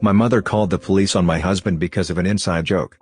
My mother called the police on my husband because of an inside joke.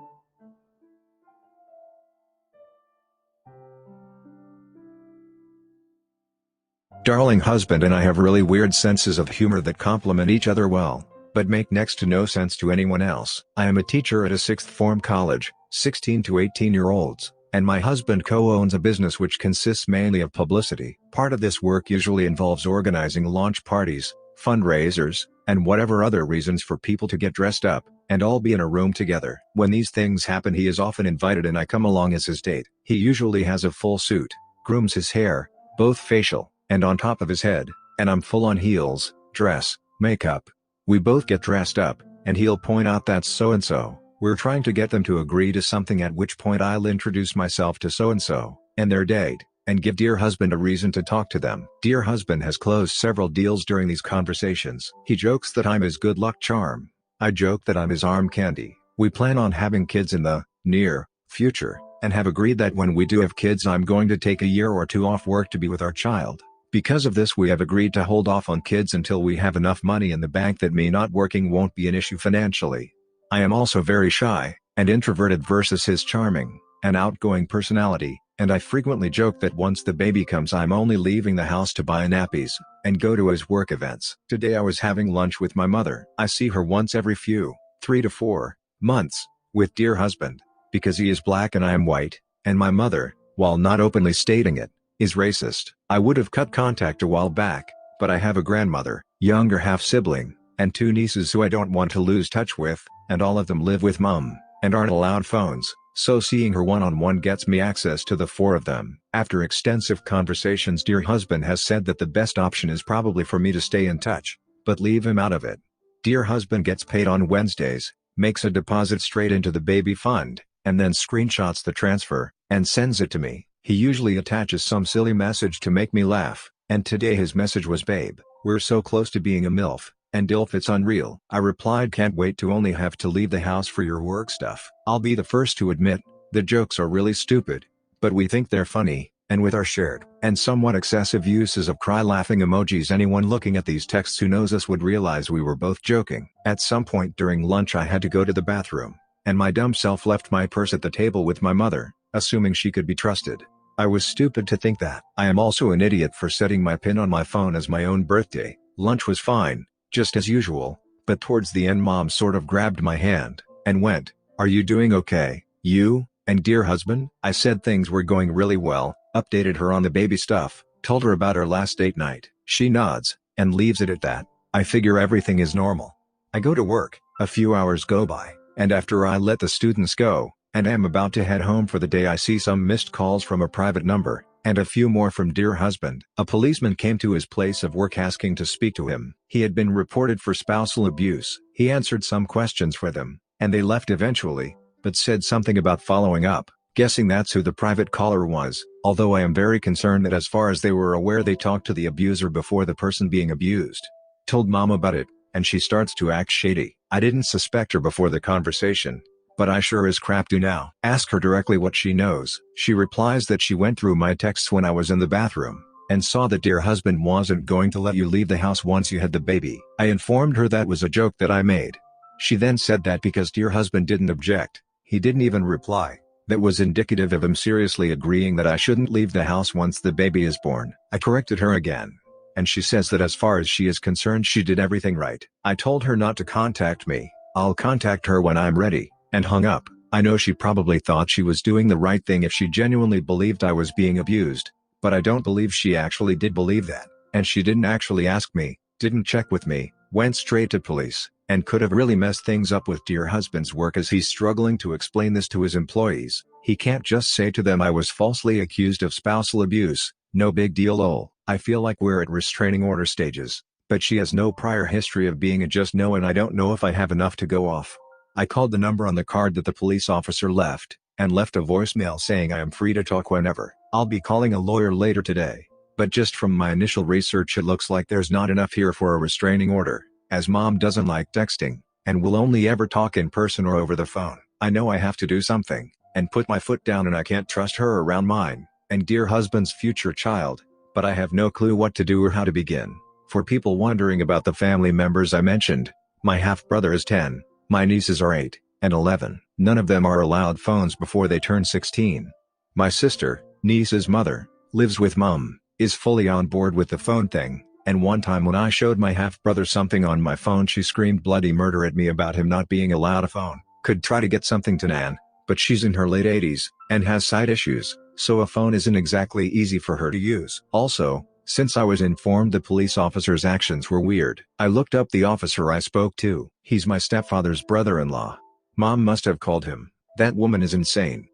Darling husband and I have really weird senses of humor that complement each other well, but make next to no sense to anyone else. I am a teacher at a sixth form college, 16 to 18-year-olds, and my husband co-owns a business which consists mainly of publicity. Part of this work usually involves organizing launch parties, fundraisers, and whatever other reasons for people to get dressed up, and all be in a room together. When these things happen he is often invited and I come along as his date. He usually has a full suit, grooms his hair, both facial, and on top of his head, and I'm full on heels, dress, makeup. We both get dressed up, and he'll point out that's so-and-so. We're trying to get them to agree to something, at which point I'll introduce myself to so-and-so, and their date, and give dear husband a reason to talk to them. Dear husband has closed several deals during these conversations. He jokes that I'm his good luck charm. I joke that I'm his arm candy. We plan on having kids in the near future, and have agreed that when we do have kids I'm going to take a year or two off work to be with our child. Because of this we have agreed to hold off on kids until we have enough money in the bank that me not working won't be an issue financially. I am also very shy, and introverted versus his charming, and outgoing personality, and I frequently joke that once the baby comes I'm only leaving the house to buy nappies, and go to his work events. Today I was having lunch with my mother. I see her once every 3 to 4 months, with dear husband, because he is black and I am white, and my mother, while not openly stating it, is racist. I would have cut contact a while back, but I have a grandmother, younger half-sibling, and 2 nieces who I don't want to lose touch with, and all of them live with mum, and aren't allowed phones, so seeing her one-on-one gets me access to the 4 of them. After extensive conversations dear husband has said that the best option is probably for me to stay in touch, but leave him out of it. Dear husband gets paid on Wednesdays, makes a deposit straight into the baby fund, and then screenshots the transfer, and sends it to me. He usually attaches some silly message to make me laugh, and today his message was babe, we're so close to being a MILF, and DILF it's unreal. I replied can't wait to only have to leave the house for your work stuff. I'll be the first to admit, the jokes are really stupid, but we think they're funny, and with our shared and somewhat excessive uses of cry laughing emojis anyone looking at these texts who knows us would realize we were both joking. At some point during lunch I had to go to the bathroom, and my dumb self left my purse at the table with my mother, assuming she could be trusted. I was stupid to think that. I am also an idiot for setting my PIN on my phone as my own birthday. Lunch was fine, just as usual, but towards the end mom sort of grabbed my hand, and went, "Are you doing okay, you, and dear husband?" I said things were going really well, updated her on the baby stuff, told her about our last date night. She nods, and leaves it at that. I figure everything is normal. I go to work, a few hours go by, and after I let the students go, and am about to head home for the day I see some missed calls from a private number, and a few more from dear husband. A policeman came to his place of work asking to speak to him. He had been reported for spousal abuse. He answered some questions for them, and they left eventually, but said something about following up, guessing that's who the private caller was, although I am very concerned that as far as they were aware they talked to the abuser before the person being abused. Told mom about it, and she starts to act shady. I didn't suspect her before the conversation, but I sure as crap do now. Ask her directly what she knows. She replies that she went through my texts when I was in the bathroom, and saw that dear husband wasn't going to let you leave the house once you had the baby. I informed her that was a joke that I made. She then said that because dear husband didn't object, he didn't even reply. That was indicative of him seriously agreeing that I shouldn't leave the house once the baby is born. I corrected her again, and she says that as far as she is concerned she did everything right. I told her not to contact me. I'll contact her when I'm ready, and hung up. I know she probably thought she was doing the right thing if she genuinely believed I was being abused, but I don't believe she actually did believe that, and she didn't actually ask me, didn't check with me, went straight to police, and could have really messed things up with dear husband's work as he's struggling to explain this to his employees. He can't just say to them I was falsely accused of spousal abuse, no big deal lol. I feel like we're at restraining order stages, but she has no prior history of being a just no and I don't know if I have enough to go off. I called the number on the card that the police officer left, and left a voicemail saying I am free to talk whenever. I'll be calling a lawyer later today, but just from my initial research it looks like there's not enough here for a restraining order, as mom doesn't like texting, and will only ever talk in person or over the phone. I know I have to do something, and put my foot down and I can't trust her around mine, and dear husband's future child, but I have no clue what to do or how to begin. For people wondering about the family members I mentioned, My half-brother is 10, my nieces are 8 and 11. None of them are allowed phones before they turn 16. My sister, niece's mother, lives with mom, is fully on board with the phone thing, and one time when I showed my half-brother something on my phone she screamed bloody murder at me about him not being allowed a phone. Could try to get something to Nan, but she's in her late 80s, and has sight issues, so a phone isn't exactly easy for her to use. Also, since I was informed the police officer's actions were weird, I looked up the officer I spoke to. He's my stepfather's brother-in-law. Mom must have called him. That woman is insane.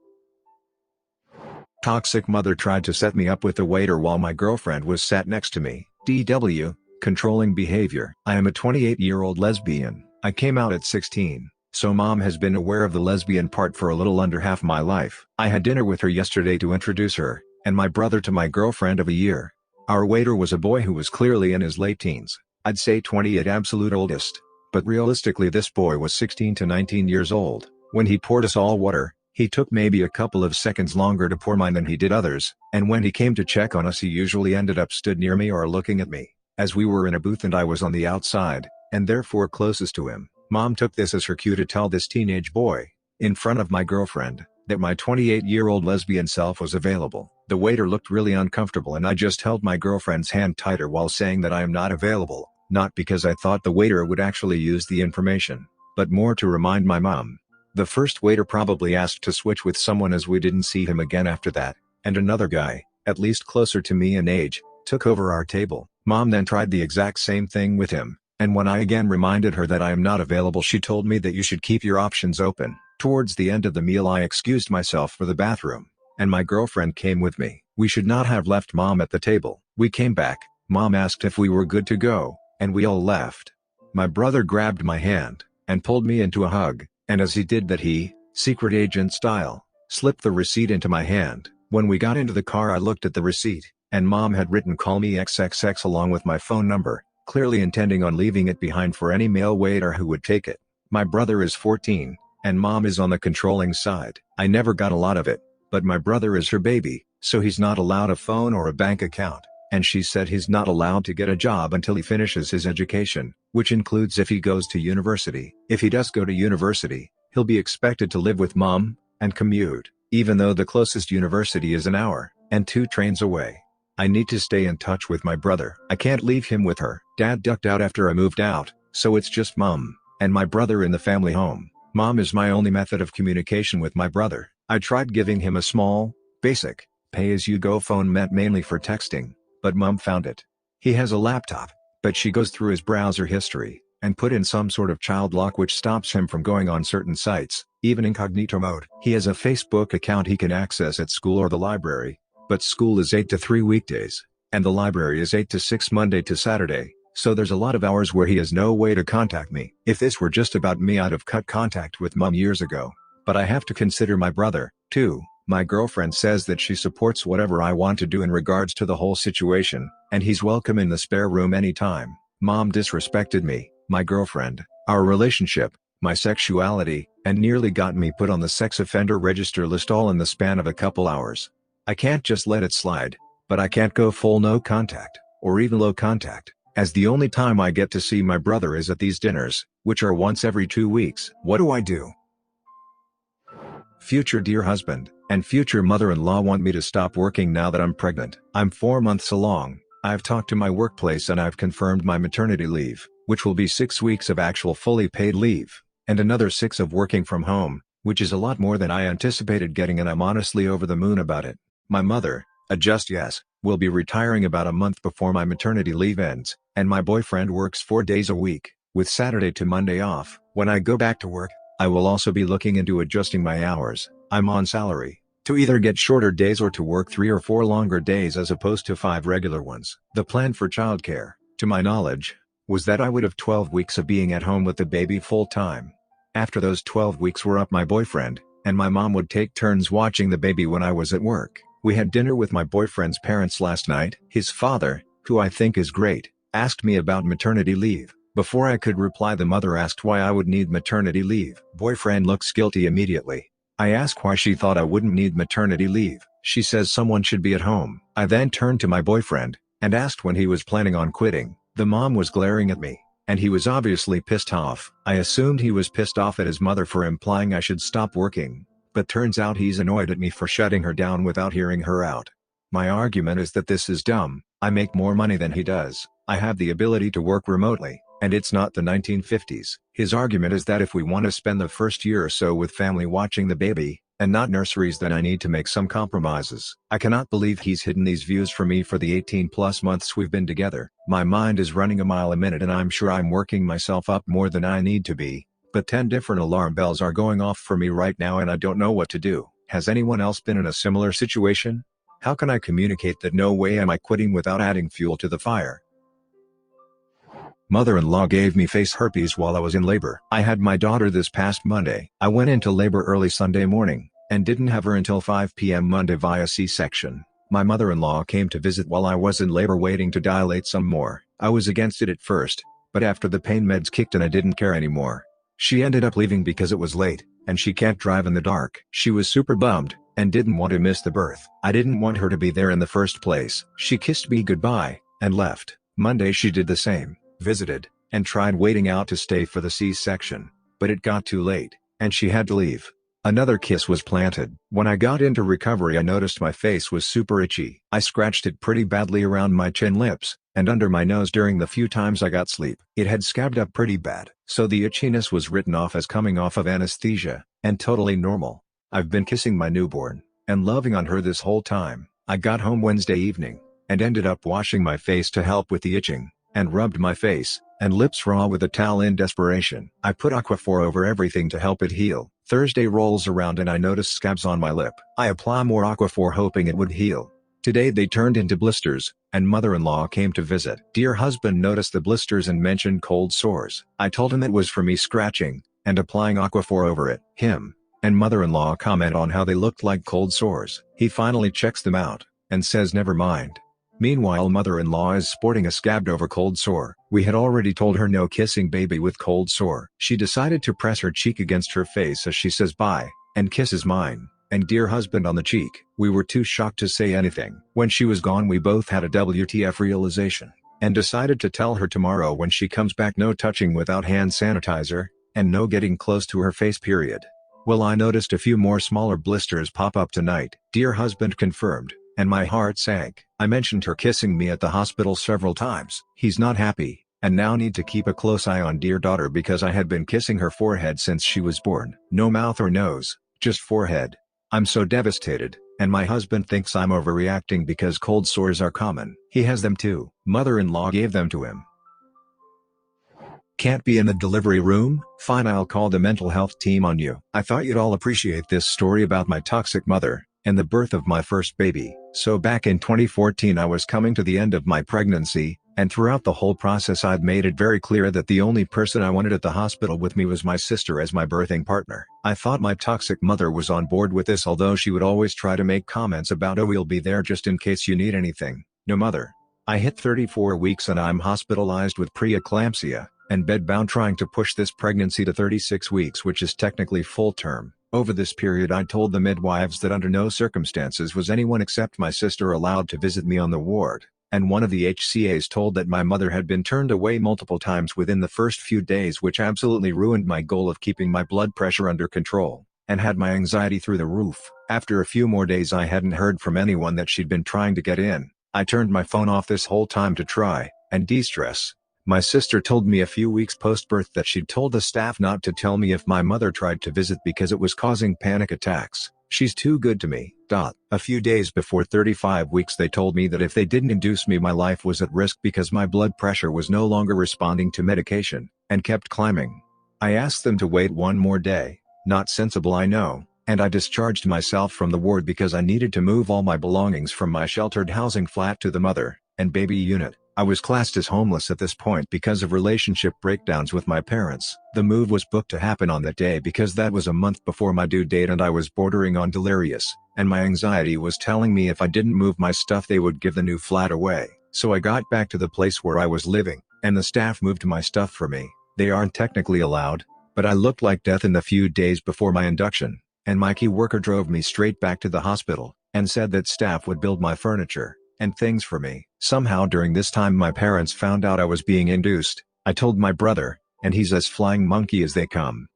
Toxic mother tried to set me up with the waiter while my girlfriend was sat next to me. DW, controlling behavior. I am a 28-year-old lesbian. I came out at 16, so mom has been aware of the lesbian part for a little under half my life. I had dinner with her yesterday to introduce her, and my brother to my girlfriend of a year. Our waiter was a boy who was clearly in his late teens. I'd say 20 at absolute oldest. But realistically this boy was 16 to 19 years old. When he poured us all water, he took maybe a couple of seconds longer to pour mine than he did others, and when he came to check on us he usually ended up stood near me or looking at me, as we were in a booth and I was on the outside, and therefore closest to him. Mom took this as her cue to tell this teenage boy, in front of my girlfriend, that my 28-year-old lesbian self was available. The waiter looked really uncomfortable and I just held my girlfriend's hand tighter while saying that I am not available, not because I thought the waiter would actually use the information, but more to remind my mom. The first waiter probably asked to switch with someone as we didn't see him again after that, and another guy, at least closer to me in age, took over our table. Mom then tried the exact same thing with him, and when I again reminded her that I am not available she told me that you should keep your options open. Towards the end of the meal I excused myself for the bathroom, and my girlfriend came with me. We should not have left mom at the table. We came back, mom asked if we were good to go, and we all left. My brother grabbed my hand, and pulled me into a hug. And as he did that he, secret agent style, slipped the receipt into my hand. When we got into the car I looked at the receipt, and mom had written "call me XXX" along with my phone number, clearly intending on leaving it behind for any male waiter who would take it. My brother is 14, and mom is on the controlling side. I never got a lot of it, but my brother is her baby, so he's not allowed a phone or a bank account, and she said he's not allowed to get a job until he finishes his education, which includes if he goes to university. If he does go to university, he'll be expected to live with mom, and commute, even though the closest university is an hour, and 2 trains away. I need to stay in touch with my brother. I can't leave him with her. Dad ducked out after I moved out, so it's just mom, and my brother in the family home. Mom is my only method of communication with my brother. I tried giving him a small, basic, pay-as-you-go phone meant mainly for texting, but mom found it. He has a laptop, but she goes through his browser history, and put in some sort of child lock which stops him from going on certain sites, even incognito mode. He has a Facebook account he can access at school or the library, but school is 8 to 3 weekdays, and the library is 8 to 6 Monday to Saturday, so there's a lot of hours where he has no way to contact me. If this were just about me I'd have cut contact with mom years ago, but I have to consider my brother, too. My girlfriend says that she supports whatever I want to do in regards to the whole situation, and he's welcome in the spare room anytime. Mom disrespected me, my girlfriend, our relationship, my sexuality, and nearly got me put on the sex offender register list all in the span of a couple hours. I can't just let it slide, but I can't go full no contact, or even low contact, as the only time I get to see my brother is at these dinners, which are once every 2 weeks. What do I do? Future dear husband and future mother-in-law want me to stop working now that I'm pregnant. I'm 4 months along. I've talked to my workplace and I've confirmed my maternity leave, which will be 6 weeks of actual fully paid leave, and another 6 of working from home, which is a lot more than I anticipated getting, and I'm honestly over the moon about it. My mother, just yes, will be retiring about a month before my maternity leave ends, and my boyfriend works 4 days a week, with Saturday to Monday off. When I go back to work, I will also be looking into adjusting my hours. I'm on salary, to either get shorter days or to work 3 or 4 longer days as opposed to 5 regular ones. The plan for childcare, to my knowledge, was that I would have 12 weeks of being at home with the baby full time. After those 12 weeks were up, my boyfriend and my mom would take turns watching the baby when I was at work. We had dinner with my boyfriend's parents last night. His father, who I think is great, asked me about maternity leave. Before I could reply, the mother asked why I would need maternity leave. Boyfriend looks guilty immediately. I ask why she thought I wouldn't need maternity leave. She says someone should be at home. I then turned to my boyfriend and asked when he was planning on quitting. The mom was glaring at me. and he was obviously pissed off. I assumed he was pissed off at his mother for implying I should stop working, but turns out he's annoyed at me for shutting her down without hearing her out. My argument is that this is dumb. I make more money than he does, I have the ability to work remotely, and it's not the 1950s. His argument is that if we want to spend the first year or so with family watching the baby, and not nurseries, then I need to make some compromises. I cannot believe he's hidden these views from me for the 18+ months we've been together. My mind is running a mile a minute and I'm sure I'm working myself up more than I need to be, but 10 different alarm bells are going off for me right now and I don't know what to do. Has anyone else been in a similar situation? How can I communicate that no way am I quitting without adding fuel to the fire? Mother-in-law gave me face herpes while I was in labor. I had my daughter this past Monday. I went into labor early Sunday morning, and didn't have her until 5 p.m. Monday via C-section. My mother-in-law came to visit while I was in labor waiting to dilate some more. I was against it at first, but after the pain meds kicked in I didn't care anymore. She ended up leaving because it was late, and she can't drive in the dark. She was super bummed, and didn't want to miss the birth. I didn't want her to be there in the first place. She kissed me goodbye, and left. Monday she did the same. Visited, and tried waiting out to stay for the C-section, but it got too late, and she had to leave. Another kiss was planted. When I got into recovery I noticed my face was super itchy. I scratched it pretty badly around my chin, lips, and under my nose during the few times I got sleep. It had scabbed up pretty bad, so the itchiness was written off as coming off of anesthesia, and totally normal. I've been kissing my newborn, and loving on her this whole time. I got home Wednesday evening, and ended up washing my face to help with the itching, and rubbed my face and lips raw with a towel in desperation. I put Aquaphor over everything to help it heal. Thursday rolls around and I notice scabs on my lip. I apply more Aquaphor hoping it would heal. Today they turned into blisters, and mother-in-law came to visit. Dear husband noticed the blisters and mentioned cold sores. I told him it was for me scratching, and applying Aquaphor over it. Him and mother-in-law comment on how they looked like cold sores. He finally checks them out, and says never mind. Meanwhile mother-in-law is sporting a scabbed over cold sore. We had already told her no kissing baby with cold sore. She decided to press her cheek against her face as she says bye, and kisses mine, and dear husband on the cheek. We were too shocked to say anything. When she was gone we both had a WTF realization, and decided to tell her tomorrow when she comes back no touching without hand sanitizer, and no getting close to her face period. Well, I noticed a few more smaller blisters pop up tonight. Dear husband confirmed, and my heart sank. I mentioned her kissing me at the hospital several times. He's not happy, and now need to keep a close eye on dear daughter because I had been kissing her forehead since she was born. No mouth or nose, just forehead. I'm so devastated, and my husband thinks I'm overreacting because cold sores are common. He has them too. Mother-in-law gave them to him. Can't be in the delivery room? Fine, I'll call the mental health team on you. I thought you'd all appreciate this story about my toxic mother, and the birth of my first baby. So back in 2014 I was coming to the end of my pregnancy, and throughout the whole process I'd made it very clear that the only person I wanted at the hospital with me was my sister as my birthing partner. I thought my toxic mother was on board with this, although she would always try to make comments about "oh, we'll be there just in case you need anything." No mother. I hit 34 weeks and I'm hospitalized with preeclampsia, and bedbound trying to push this pregnancy to 36 weeks, which is technically full term. Over this period I told the midwives that under no circumstances was anyone except my sister allowed to visit me on the ward, and one of the HCAs told that my mother had been turned away multiple times within the first few days, which absolutely ruined my goal of keeping my blood pressure under control, and had my anxiety through the roof. After a few more days I hadn't heard from anyone that she'd been trying to get in. I turned my phone off this whole time to try and de-stress. My sister told me a few weeks post-birth that she'd told the staff not to tell me if my mother tried to visit because it was causing panic attacks. She's too good to me. A few days before 35 weeks they told me that if they didn't induce me my life was at risk because my blood pressure was no longer responding to medication, and kept climbing. I asked them to wait one more day. Not sensible, I know, and I discharged myself from the ward because I needed to move all my belongings from my sheltered housing flat to the mother and baby unit. I was classed as homeless at this point because of relationship breakdowns with my parents. The move was booked to happen on that day because that was a month before my due date and I was bordering on delirious, and my anxiety was telling me if I didn't move my stuff they would give the new flat away. So I got back to the place where I was living, and the staff moved my stuff for me. They aren't technically allowed, but I looked like death in the few days before my induction, and my key worker drove me straight back to the hospital, and said that staff would build my furniture and things for me. Somehow during this time my parents found out I was being induced, I told my brother, and he's as flying monkey as they come.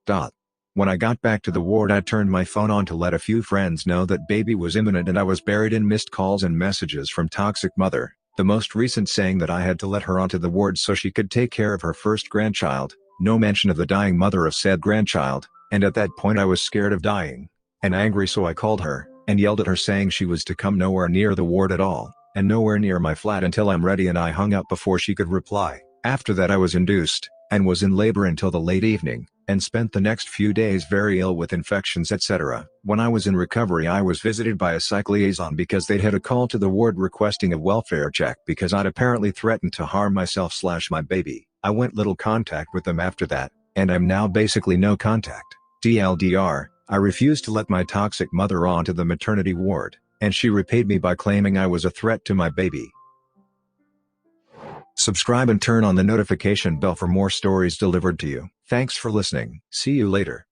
When I got back to the ward, I turned my phone on to let a few friends know that baby was imminent, and I was buried in missed calls and messages from toxic mother, the most recent saying that I had to let her onto the ward so she could take care of her first grandchild, no mention of the dying mother of said grandchild, and at that point I was scared of dying and angry, so I called her and yelled at her saying she was to come nowhere near the ward at all, and nowhere near my flat until I'm ready, and I hung up before she could reply. After that I was induced, and was in labor until the late evening, and spent the next few days very ill with infections etc. When I was in recovery, I was visited by a psych liaison because they'd had a call to the ward requesting a welfare check because I'd apparently threatened to harm myself/my baby. I went little contact with them after that, and I'm now basically no contact. TLDR, I refused to let my toxic mother onto the maternity ward, and she repaid me by claiming I was a threat to my baby. Subscribe and turn on the notification bell for more stories delivered to you. Thanks for listening. See you later.